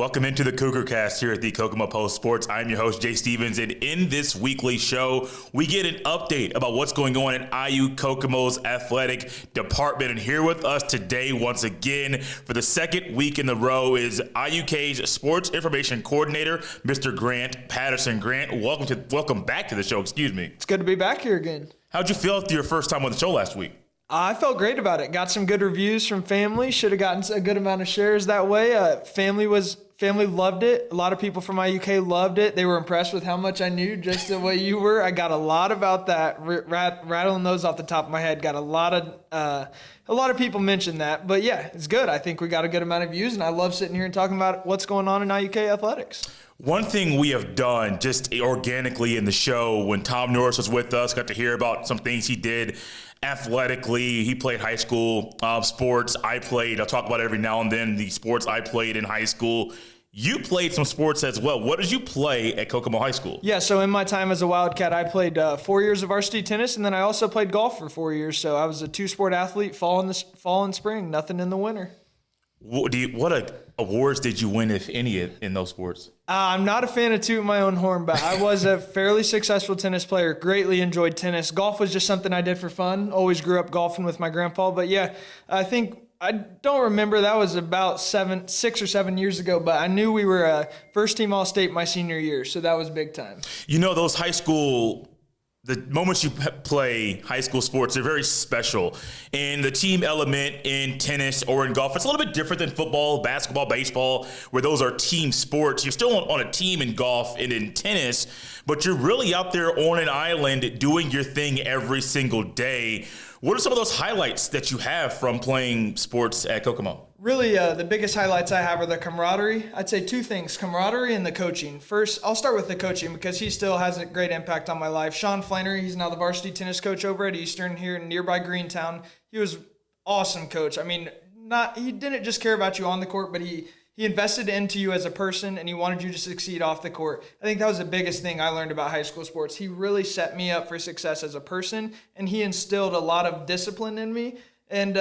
Welcome into the Cougar Cast here at the Kokomo Post Sports. I'm your host, Jay Stevens, and in this weekly show, we get an update about what's going on in IU Kokomo's athletic department. And here with us today, once again, for the second week in a row, is IUK's Sports Information Coordinator, Mr. Grant Patterson. Grant, welcome back to the show. Excuse me. It's good to be back here again. How'd you feel after your first time on the show last week? I felt great about it. Got some good reviews from family. Should have gotten a good amount of shares that way. Family loved it. A lot of people from IUK loved it. They were impressed with how much I knew, just the way you were. I got a lot about that. Rattling those off the top of my head. Got a lot of people mentioned that. But yeah, it's good. I think we got a good amount of views, and I love sitting here and talking about what's going on in IUK athletics. One thing we have done just organically in the show, when Tom Norris was with us, got to hear about some things he did athletically. He played high school sports. I'll talk about it every now and then, the sports I played in high school. You played some sports as well. What did you play at Kokomo High School? Yeah, so in my time as a Wildcat, I played 4 years of varsity tennis, and then I also played golf for 4 years. So I was a two-sport athlete, fall and spring, nothing in the winter. What awards did you win, if any, in those sports? I'm not a fan of tooting my own horn, but I was a fairly successful tennis player, greatly enjoyed tennis. Golf was just something I did for fun, always grew up golfing with my grandpa. But yeah, I don't remember, that was about 6 or 7 years ago, but I knew we were first team All-State my senior year, so that was big time. You know, those high school, the moments you play high school sports are very special. And the team element in tennis or in golf, it's a little bit different than football, basketball, baseball, where those are team sports. You're still on a team in golf and in tennis, but you're really out there on an island doing your thing every single day. What are some of those highlights that you have from playing sports at Kokomo? Really, the biggest highlights I have are the camaraderie. I'd say two things, camaraderie and the coaching. First, I'll start with the coaching because he still has a great impact on my life. Sean Flannery, he's now the varsity tennis coach over at Eastern here in nearby Greentown. He was awesome coach. I mean, he didn't just care about you on the court, but he invested into you as a person, and he wanted you to succeed off the court. I think that was the biggest thing I learned about high school sports. He really set me up for success as a person, and he instilled a lot of discipline in me. And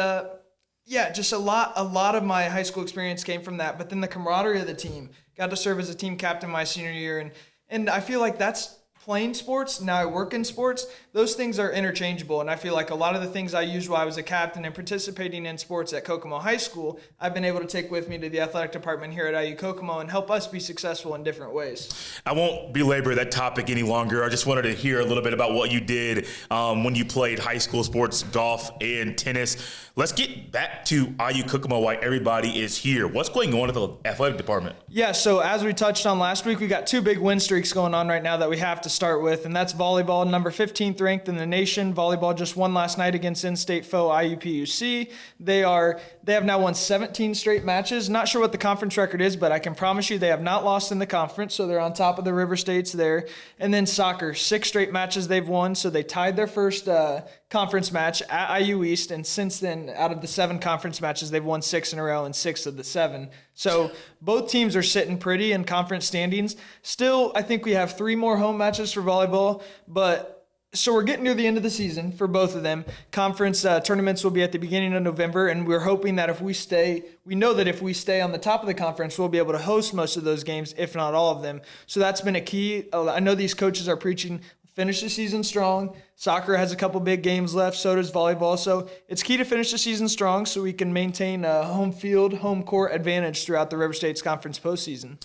just a lot of my high school experience came from that. But then the camaraderie of the team. Got to serve as a team captain my senior year, and I feel like that's playing sports. Now I work in sports. Those things are interchangeable, and I feel like a lot of the things I used while I was a captain and participating in sports at Kokomo High School, I've been able to take with me to the athletic department here at IU Kokomo and help us be successful in different ways. I won't belabor that topic any longer. I just wanted to hear a little bit about what you did when you played high school sports, golf, and tennis. Let's get back to IU Kokomo, why everybody is here. What's going on at the athletic department? Yeah, so as we touched on last week, we got two big win streaks going on right now that we have to start with, and that's volleyball, number 15th ranked in the nation. Volleyball just won last night against in-state foe IUPUC. They have now won 17 straight matches. Not sure what the conference record is, but I can promise you they have not lost in the conference, so they're on top of the River States there. And then soccer, 6 straight matches they've won, so they tied their first conference match at IU East, and since then, out of the 7 conference matches, they've won 6 in a row and 6 of the 7. So both teams are sitting pretty in conference standings. Still, I think we have 3 more home matches for volleyball, so we're getting near the end of the season for both of them. Conference tournaments will be at the beginning of November, and we're hoping that if we know that if we stay on the top of the conference, we'll be able to host most of those games, if not all of them. So that's been a key. I know these coaches are preaching, finish the season strong. Soccer has a couple big games left, so does volleyball. So it's key to finish the season strong so we can maintain a home court advantage throughout the River States Conference postseason.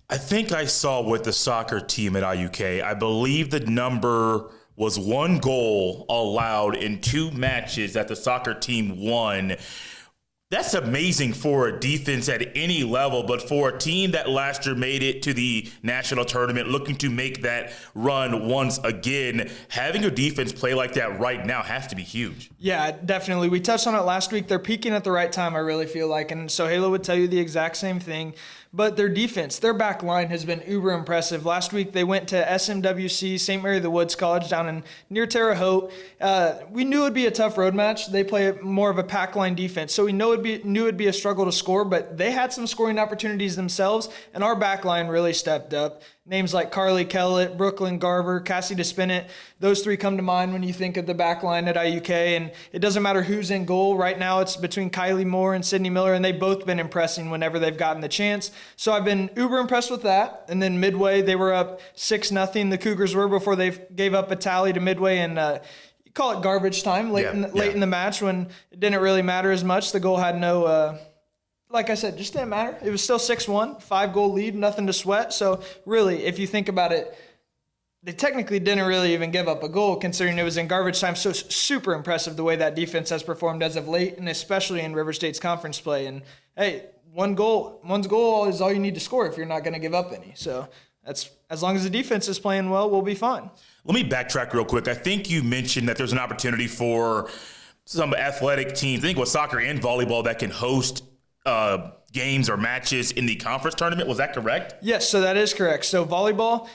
I think I saw with the soccer team at IUK, I believe the number was 1 goal allowed in 2 matches that the soccer team won. That's amazing for a defense at any level, but for a team that last year made it to the national tournament, looking to make that run once again, having a defense play like that right now has to be huge. Yeah, definitely. We touched on it last week. They're peaking at the right time, I really feel like, and so Halo would tell you the exact same thing. But their defense, their back line has been uber impressive. Last week they went to SMWC, St. Mary of the Woods College down in near Terre Haute. We knew it would be a tough road match. They play more of a pack line defense, so we knew it'd be a struggle to score, but they had some scoring opportunities themselves, and our back line really stepped up. names like Carly Kellett, Brooklyn Garver, Cassie DeSpinett. Those three come to mind when you think of the back line at IUK. And it doesn't matter who's in goal. Right now it's between Kylie Moore and Sydney Miller, and they've both been impressing whenever they've gotten the chance. So I've been uber impressed with that. And then Midway, they were up 6-0. The Cougars were before they gave up a tally to Midway, and you call it garbage time late in the match when it didn't really matter as much. The goal had no like I said, just didn't matter. It was still 6-1, 5-goal lead, nothing to sweat. So really, if you think about it, they technically didn't really even give up a goal considering it was in garbage time. So super impressive the way that defense has performed as of late, and especially in River State's conference play. And hey, one's goal is all you need to score if you're not going to give up any. So that's, as long as the defense is playing well, we'll be fine. Let me backtrack real quick. I think you mentioned that there's an opportunity for some athletic teams, I think with soccer and volleyball, that can host games or matches in the conference tournament. Was that correct? Yes, so that is correct. So volleyball,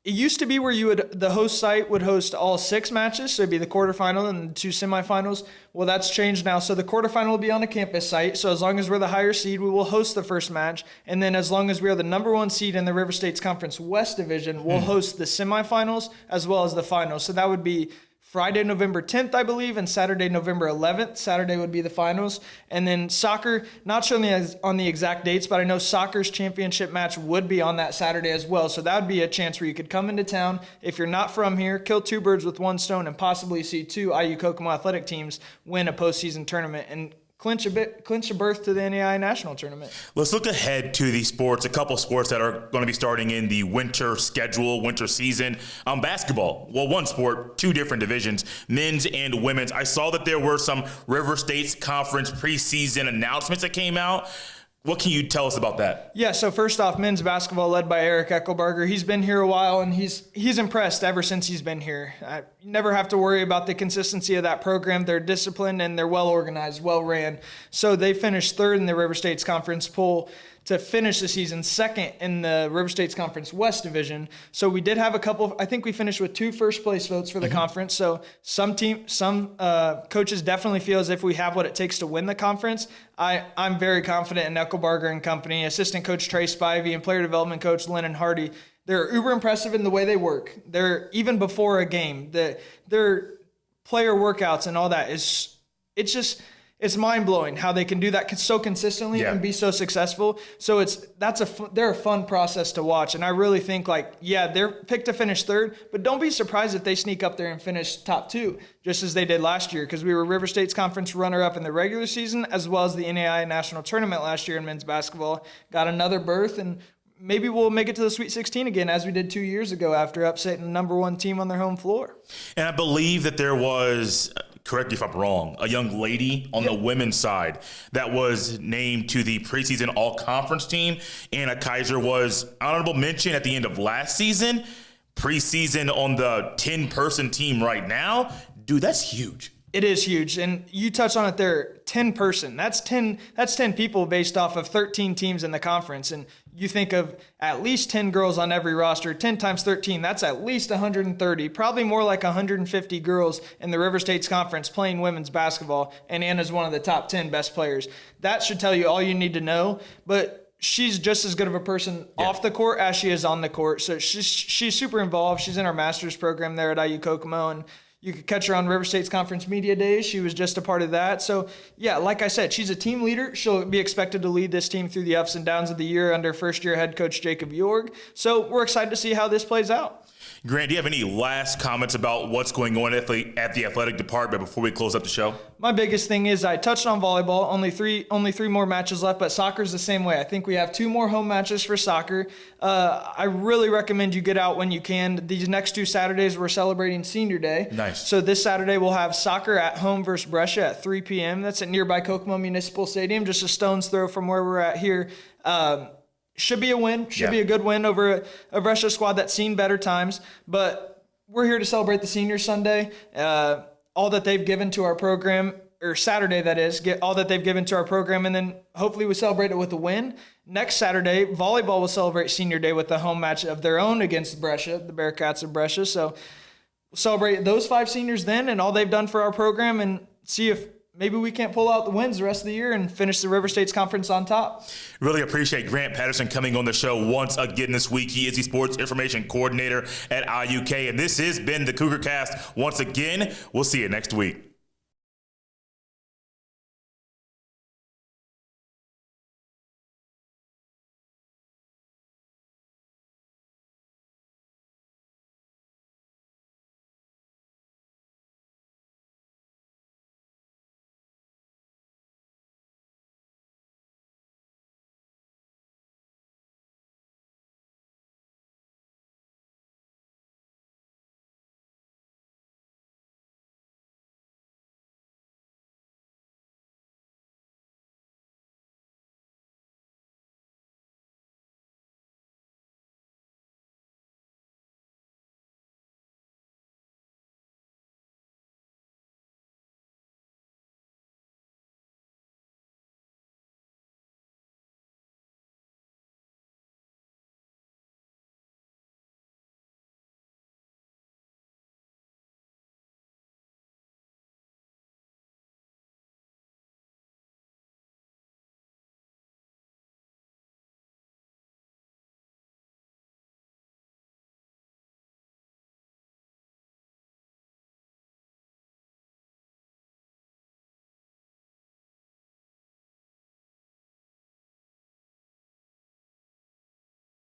it used to be where the host site would host all 6 matches, so it'd be the quarterfinal and the 2 semifinals. Well, that's changed now. So the quarterfinal will be on a campus site. So as long as we're the higher seed, we will host the first match. And then as long as we are the number 1 seed in the River State's Conference West Division, we'll host the semifinals as well as the finals. So that would be Friday, November 10th, I believe, and Saturday, November 11th. Saturday would be the finals. And then soccer, not sure on the exact dates, but I know soccer's championship match would be on that Saturday as well. So that would be a chance where you could come into town, if you're not from here, kill 2 birds with 1 stone, and possibly see 2 IU Kokomo athletic teams win a postseason tournament and clinch a berth to the NAI national tournament. Let's look ahead to the sports, a couple sports that are going to be starting in the winter season. Basketball, well, one sport, 2 different divisions, men's and women's. I saw that there were some River State's conference preseason announcements that came out. What can you tell us about that? Yeah, so first off, men's basketball led by Eric Eckelbarger. He's been here a while, and he's impressed ever since he's been here. You never have to worry about the consistency of that program. They're disciplined, and they're well-organized, well-ran. So they finished 3rd in the River State's conference poll to finish the season 2nd in the River State's Conference West Division. So we did have a couple, I think we finished with 2 first-place votes for the conference. So some coaches definitely feel as if we have what it takes to win the conference. I'm very confident in Eckelbarger and company, assistant coach Trey Spivey, and player development coach Lennon Hardy. They're uber impressive in the way they work. They're, even before a game, their player workouts and all that it's mind-blowing how they can do that so consistently and be so successful. So they're a fun process to watch. And I really think they're picked to finish 3rd, but don't be surprised if they sneak up there and finish top 2, just as they did last year, because we were River State's conference runner-up in the regular season, as well as the NAI national tournament last year in men's basketball. Got another berth, and maybe we'll make it to the Sweet 16 again, as we did 2 years ago after upsetting the number 1 team on their home floor. And I believe that there was, correct me if I'm wrong, a young lady on the women's side that was named to the preseason all-conference team. Anna Kaiser was honorable mention at the end of last season, preseason on the 10-person team right now. Dude, that's huge. It is huge, and you touched on it there. 10-person. That's 10 people based off of 13 teams in the conference, and you think of at least 10 girls on every roster. 10 times 13, that's at least 130, probably more like 150 girls in the River State's conference playing women's basketball, and Anna's one of the top 10 best players. That should tell you all you need to know, but she's just as good of a person off the court as she is on the court. So she's super involved. She's in our master's program there at IU Kokomo, and you could catch her on River State's Conference Media Days. She was just a part of that. So, yeah, like I said, she's a team leader. She'll be expected to lead this team through the ups and downs of the year under first-year head coach Jacob Jorg. So we're excited to see how this plays out. Grant, do you have any last comments about what's going on at the athletic department before we close up the show? My biggest thing is I touched on volleyball, only three more matches left, but soccer's the same way. I think we have 2 more home matches for soccer. I really recommend you get out when you can. These next 2 Saturdays, we're celebrating Senior Day. Nice. So this Saturday, we'll have soccer at home versus Brescia at 3 p.m. That's at nearby Kokomo Municipal Stadium, just a stone's throw from where we're at here. Should be a win. Should be a good win over a Brescia squad that's seen better times. But we're here to celebrate the Senior Sunday. All that they've given to our program, or Saturday that is, get all that they've given to our program, and then hopefully we celebrate it with a win. Next Saturday, volleyball will celebrate Senior Day with a home match of their own against Brescia, the Bearcats of Brescia. So we'll celebrate those 5 seniors then and all they've done for our program, and see if maybe we can't pull out the wins the rest of the year and finish the River States Conference on top. Really appreciate Grant Patterson coming on the show once again this week. He is the sports information coordinator at IUK, and this has been the Cougar Cast. Once again, we'll see you next week.